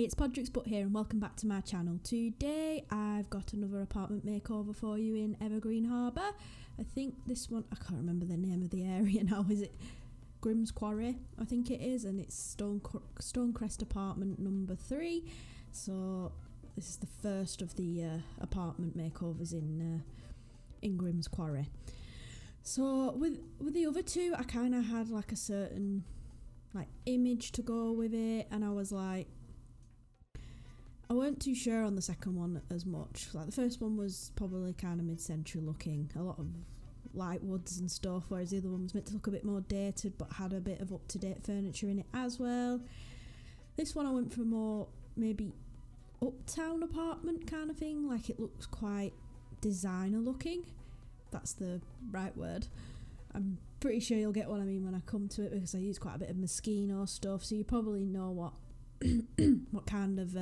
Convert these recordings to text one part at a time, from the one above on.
it's Podrick's Butt here and welcome back to my channel. Today I've got another apartment makeover for you in Evergreen Harbour. I think this one, I can't remember the name of the area now, is it Grimm's Quarry? I think it is, and it's Stonecrest apartment number 3. So this is the first of the apartment makeovers in Grimm's Quarry. So with the other two, I kind of had like a certain image to go with it, and I was like, I weren't too sure on the second one as much. Like the first one was probably kind of mid-century looking, a lot of light woods and stuff, whereas the other one was meant to look a bit more dated but had a bit of up-to-date furniture in it as well. This one I went for more maybe uptown apartment kind of thing, like it looks quite designer looking. That's the right word. I'm pretty sure you'll get what I mean when I come to it, because I use quite a bit of Moschino stuff, so you probably know what what kind of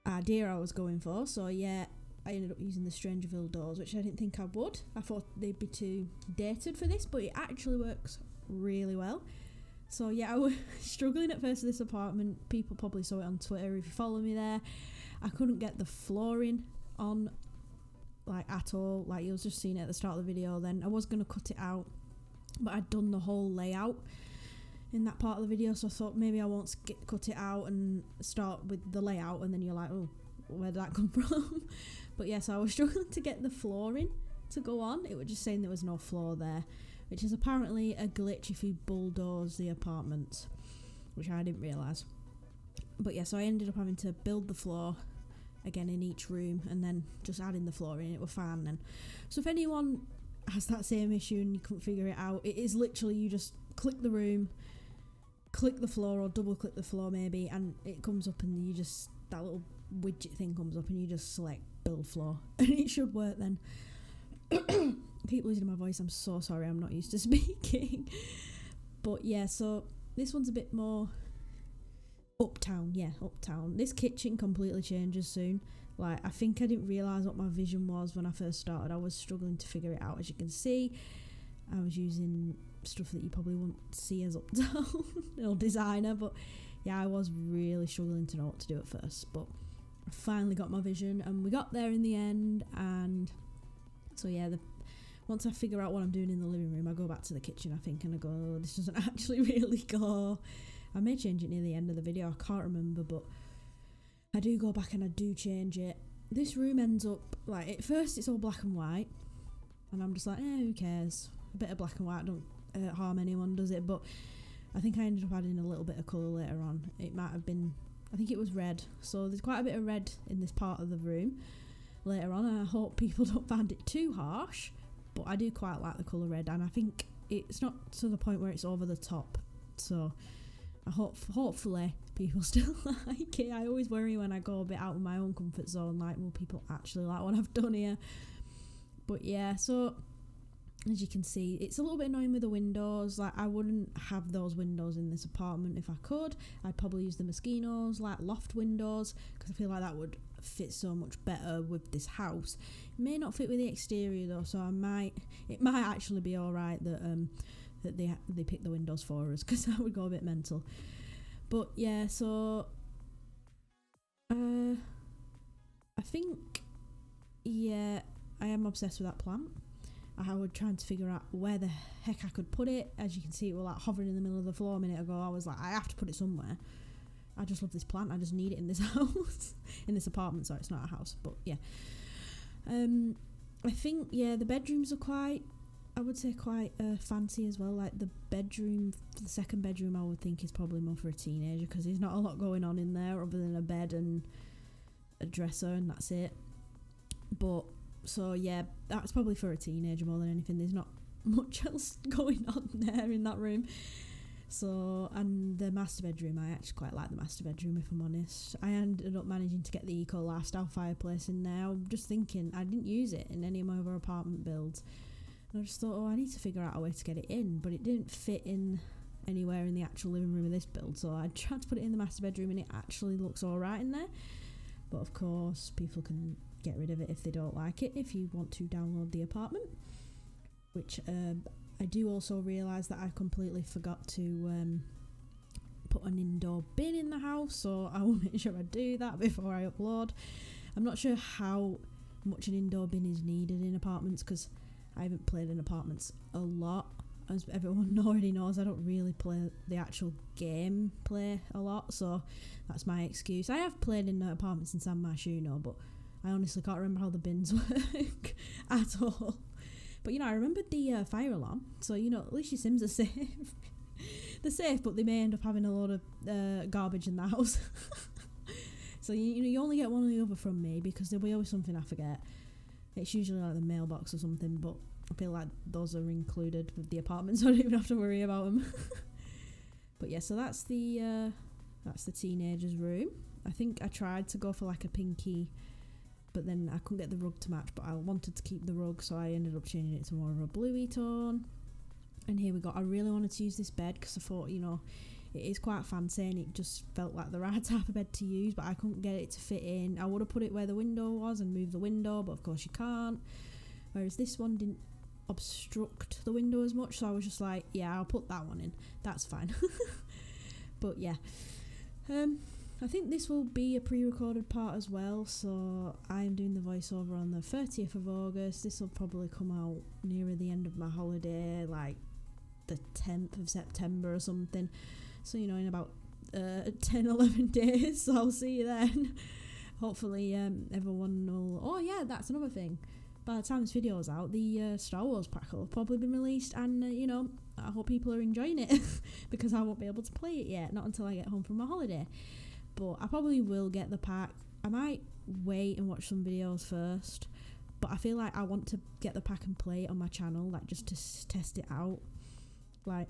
idea I was going for. So yeah, I ended up using the Strangerville doors, which I didn't think I would. I thought they'd be too dated for this, but it actually works really well. So yeah, I was struggling at first with this apartment. People probably saw it on Twitter if you follow me there. I couldn't get the flooring on at all. Like, you was just seeing it at the start of the video. Then I was going to cut it out, but I'd done the whole layout in that part of the video, so I thought maybe I won't cut it out and start with the layout, and then you're like, oh, where did that come from? But yes, I was struggling to get the flooring to go on. It was just saying there was no floor there, which is apparently a glitch if you bulldoze the apartment, which I didn't realise. But yeah, so I ended up having to build the floor again in each room and then just adding the floor in. It was fine then. So if anyone has that same issue and you couldn't figure it out, it is literally you just click the room, click the floor, or double click the floor maybe, and it comes up, and you just, that little widget thing comes up and you just select build floor and it should work then. I keep losing my voice, I'm so sorry, I'm not used to speaking. But yeah, so this one's a bit more uptown. This kitchen completely changes soon. Like, I think I didn't realise what my vision was when I first started. I was struggling to figure it out. As you can see, I was using stuff that you probably won't see as uptown or designer, but yeah, I was really struggling to know what to do at first, but I finally got my vision and we got there in the end. And so yeah, once I figure out what I'm doing in the living room, I go back to the kitchen, I think, and I go, oh, this doesn't actually really go. I may change it near the end of the video, I can't remember, but I do go back and I do change it. This room ends up, like, at first it's all black and white, and I'm just like, who cares? A bit of black and white don't harm anyone, does it? But I think I ended up adding a little bit of colour later on. It might have been, I think it was red, so there's quite a bit of red in this part of the room later on, and I hope people don't find it too harsh, but I do quite like the colour red, and I think it's not to the point where it's over the top, so I hopefully people still like it. I always worry when I go a bit out of my own comfort zone, like, will people actually like what I've done here? But yeah, so as you can see, it's a little bit annoying with the windows. Like, I wouldn't have those windows in this apartment if I could. I'd probably use the Moschino's, like loft windows, because I feel like that would fit so much better with this house. It may not fit with the exterior though, so it might actually be alright that that they pick the windows for us, because I would go a bit mental. But yeah, so I think, yeah, I am obsessed with that plant. I was trying to figure out where the heck I could put it. As you can see, it was like hovering in the middle of the floor a minute ago. I was like, I have to put it somewhere. I just love this plant. I just need it in this house. In this apartment, sorry, it's not a house, but yeah. I think, yeah, the bedrooms are quite, I would say quite fancy as well. Like the second bedroom I would think is probably more for a teenager, because there's not a lot going on in there other than a bed and a dresser, and that's it. But so yeah, that's probably for a teenager more than anything. There's not much else going on there in that room. So, and the master bedroom, I actually quite like the master bedroom, if I'm honest. I ended up managing to get the eco lifestyle fireplace in there. I'm just thinking, I didn't use it in any of my other apartment builds, and I just thought, oh, I need to figure out a way to get it in, but it didn't fit in anywhere in the actual living room of this build, so I tried to put it in the master bedroom and it actually looks alright in there. But of course, people can get rid of it if they don't like it, if you want to download the apartment, which I do also realise that I completely forgot to put an indoor bin in the house, so I will make sure I do that before I upload. I'm not sure how much an indoor bin is needed in apartments, because I haven't played in apartments a lot. As everyone already knows, I don't really play the actual game play a lot, so that's my excuse. I have played in apartments in San Marino, but I honestly can't remember how the bins work at all. But, you know, I remembered the fire alarm, so, you know, at least your Sims are safe. They're safe, but they may end up having a lot of garbage in the house. So, you only get one or the other from me, because there'll be always something I forget. It's usually like the mailbox or something, but I feel like those are included with the apartment, so I don't even have to worry about them. But yeah, so that's the teenager's room. I think I tried to go for like a pinky, but then I couldn't get the rug to match, but I wanted to keep the rug, so I ended up changing it to more of a bluey tone. And here we go. I really wanted to use this bed because I thought, you know, it is quite fancy and it just felt like the right type of bed to use, but I couldn't get it to fit in. I would have put it where the window was and moved the window, but of course you can't. Whereas this one didn't obstruct the window as much, so I was just like, yeah, I'll put that one in. That's fine. But yeah. I think this will be a pre-recorded part as well, so I'm doing the voiceover on the 30th of August. This will probably come out nearer the end of my holiday, like the 10th of September or something. So, you know, in about 10-11 days, so I'll see you then. Hopefully everyone will... Oh yeah, that's another thing. By the time this video is out, the Star Wars pack will have probably been released, and you know, I hope people are enjoying it because I won't be able to play it yet, not until I get home from my holiday. But I probably will get the pack. I might wait and watch some videos first, but I feel like I want to get the pack and play it on my channel, like just to test it out. Like,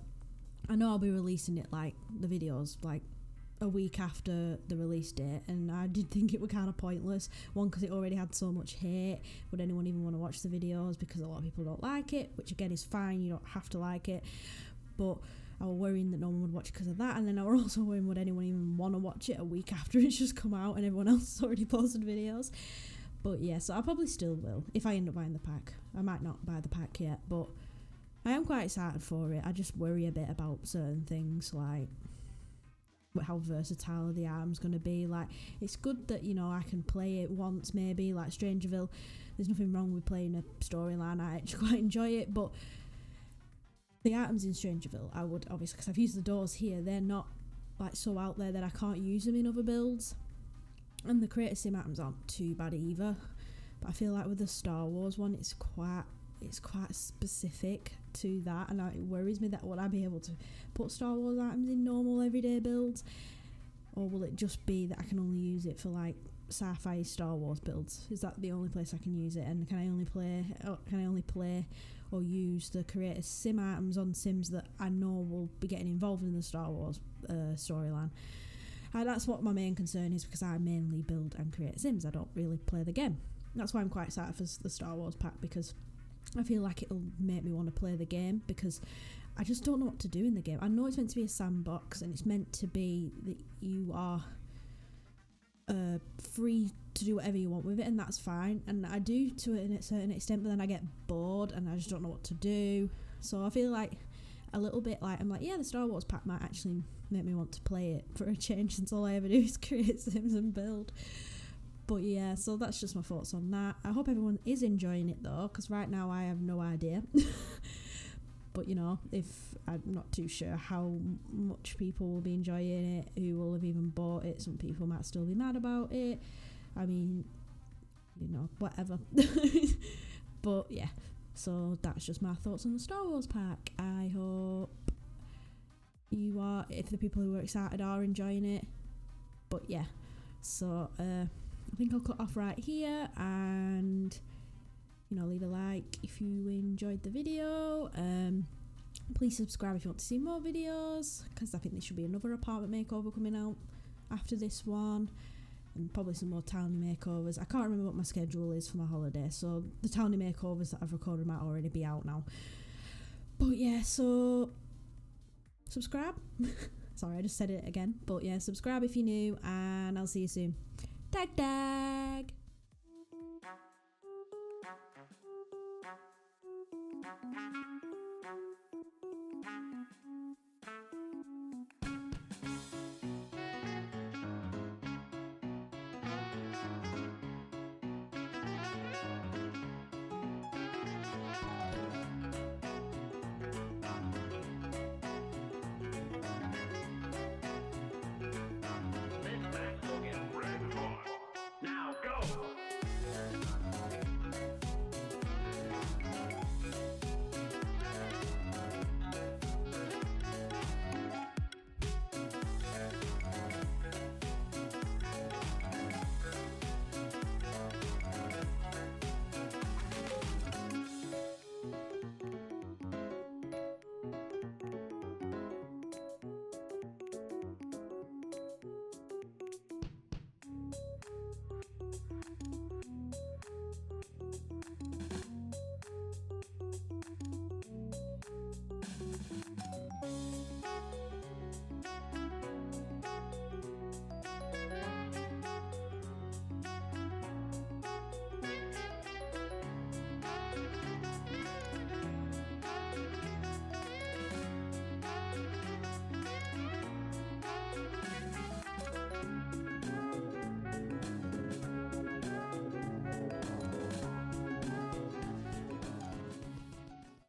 I know I'll be releasing it, like the videos, like a week after the release date, and I did think it was kind of pointless. One, because it already had so much hate. Would anyone even want to watch the videos? Because a lot of people don't like it, which again is fine, you don't have to like it, but I was worrying that no one would watch it because of that. And then I was also worrying, would anyone even want to watch it a week after it's just come out and everyone else has already posted videos? But yeah, so I probably still will if I end up buying the pack. I might not buy the pack yet, but I am quite excited for it. I just worry a bit about certain things, like how versatile the arm's going to be. Like, it's good that, you know, I can play it once maybe, like Strangerville. There's nothing wrong with playing a storyline. I actually quite enjoy it, but the items in Strangerville, I would obviously, because I've used the doors here, they're not like so out there that I can't use them in other builds. And the Creator Sim items aren't too bad either, but I feel like with the Star Wars one, it's quite specific to that, and it worries me that would I be able to put Star Wars items in normal everyday builds, or will it just be that I can only use it for like sci-fi Star Wars builds? Is that the only place I can use it, and can I only play or use the Creator Sim items on Sims that I know will be getting involved in the Star Wars storyline? That's what my main concern is, because I mainly build and create Sims. I don't really play the game. That's why I'm quite excited for the Star Wars pack, because I feel like it'll make me want to play the game, because I just don't know what to do in the game. I know it's meant to be a sandbox, and it's meant to be that you are free to do whatever you want with it, and that's fine, and I do to a certain extent, but then I get bored and I just don't know what to do. So I feel like a little bit like, I'm like, yeah, the Star Wars pack might actually make me want to play it for a change, since all I ever do is create Sims and build. But yeah, so that's just my thoughts on that. I hope everyone is enjoying it though, because right now I have no idea. But you know, if I'm not too sure how much people will be enjoying it, who will have even bought it. Some people might still be mad about it. I mean, you know, whatever. But yeah, so that's just my thoughts on the Star Wars pack. I hope you are, if the people who are excited are enjoying it. But yeah, so I think I'll cut off right here, and you know, leave a like if you enjoyed the video. Please subscribe if you want to see more videos, because I think there should be another apartment makeover coming out after this one, and probably some more townie makeovers. I can't remember what my schedule is for my holiday, so the townie makeovers that I've recorded might already be out now. But yeah, so subscribe. Sorry, I just said it again. But yeah, subscribe if you're new, and I'll see you soon. Dag dag!